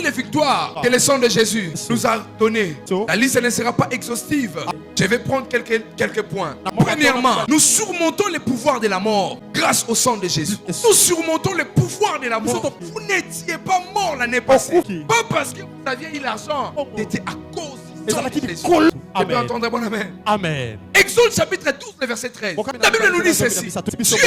les victoires que le sang de Jésus nous a données, la liste ne sera pas exhaustive. Je vais prendre quelques points. Premièrement, nous surmontons les pouvoirs de la mort grâce au sang de Jésus. Nous surmontons les pouvoirs de la mort. Vous n'étiez pas mort l'année passée. Pas parce que vous aviez eu l'argent. C'était à cause du sang de Jésus. Je peux entendre bon amen. Amen. Exode chapitre 12, le verset 13. La Bible nous dit ceci. Dieu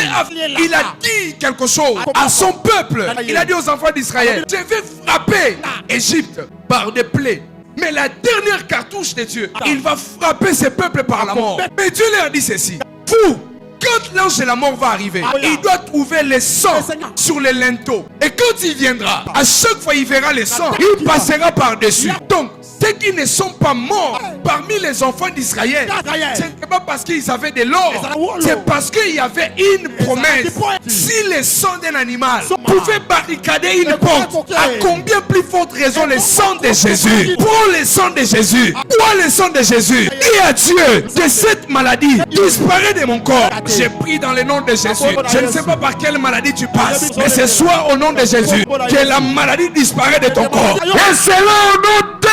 il a dit quelque chose à son peuple. Il a dit aux enfants d'Israël, je vais frapper Égypte par des plaies. Mais la dernière cartouche de Dieu, il va frapper ses peuples par la mort. Mais Dieu leur dit ceci. Vous, quand l'ange de la mort va arriver, il doit trouver le sang sur les linteaux. Et quand il viendra, à chaque fois il verra le sang, il passera par-dessus. Donc, ceux qui ne sont pas morts parmi les enfants d'Israël, ce n'est pas parce qu'ils avaient de l'or, c'est parce qu'il y avait une promesse. Si le sang d'un animal pouvait barricader une porte, à combien plus forte raison le sang de Jésus? Pour le sang de Jésus, pour le sang de Jésus, dis à Dieu que cette maladie disparaît de mon corps. J'ai pris dans le nom de Jésus. Je ne sais pas par quelle maladie tu passes, mais ce soir au nom de Jésus, que la maladie disparaît de ton corps. Et c'est là au nom de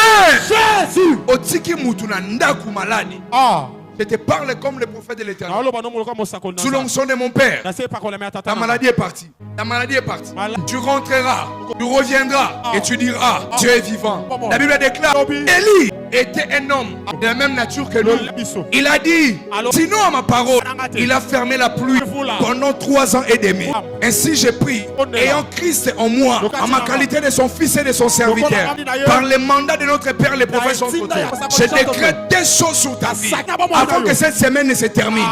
Jésus. Otiki mutuna ndaku maladi. Je te parle comme le prophète de l'Éternel. Sous l'onction de mon père, ta maladie est partie. Ta maladie est partie. Tu rentreras, tu reviendras et tu diras, Dieu est vivant. La Bible déclare, Élie était un homme de la même nature que nous. Il a dit, sinon à ma parole, il a fermé la pluie pendant 3 ans et demi. Ainsi j'ai pris, ayant Christ en moi, en ma qualité de son fils et de son serviteur, par le mandat de notre Père, les prophètes sont côté. Je décrète des choses sur ta vie. Avant que cette semaine ne se termine,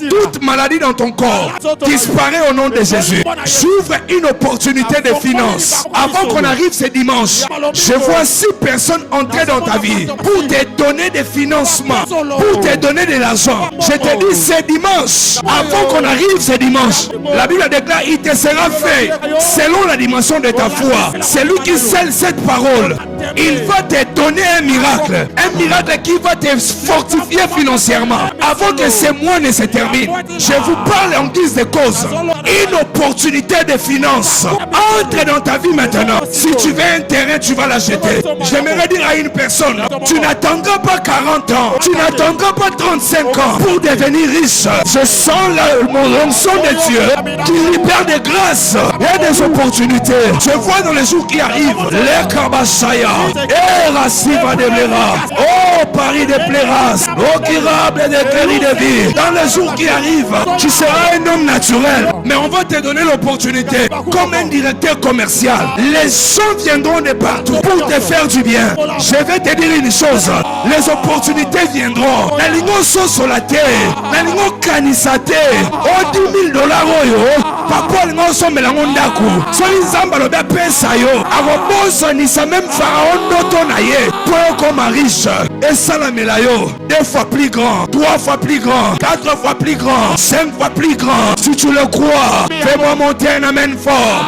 toute maladie dans ton corps disparaît au nom de Jésus. J'ouvre une opportunité de finance. Avant qu'on arrive ce dimanche, je vois 6 personnes entrer dans ta vie pour te donner des financements, pour te donner de l'argent. Je te dis ce dimanche, avant qu'on arrive ce dimanche, la Bible déclare, il te sera fait selon la dimension de ta foi. Celui qui scelle cette parole, il va te donner un miracle qui va te fortifier financièrement. Avant que ce mois ne se termine, je vous parle en guise de cause. Une opportunité de finance entre dans ta vie maintenant. Si tu veux un terrain, tu vas l'acheter. J'aimerais dire à une personne, tu n'attendras pas 40 ans, tu n'attendras pas 35 ans pour devenir riche. Je sens l'onction de Dieu qui libère des grâces et des opportunités. Je vois dans les jours qui arrivent, les Kabashaya, et Rassiva de Blera, oh Paris de Pléras, oh Kirable de Cléry de vie. Dans les jours qui arrivent, tu seras un homme naturel, mais on va te donner l'opportunité comme un directeur commercial. Les gens viendront de partout pour te faire du bien. Je vais te dire une chose, les opportunités viendront. La ligne sur la terre, la ligne canisate, oh $10,000 oyo, papa lingo sombe la mondaku. Soli zamba lo pesa yo, arobosa ni sa même pharaon noto na ye, pour comme riche. Et ça la melayo, 2 fois plus grand, 3 fois plus grand, 4 fois plus grand, 5 fois plus grand. Si tu le crois, fais-moi monter un amen fort.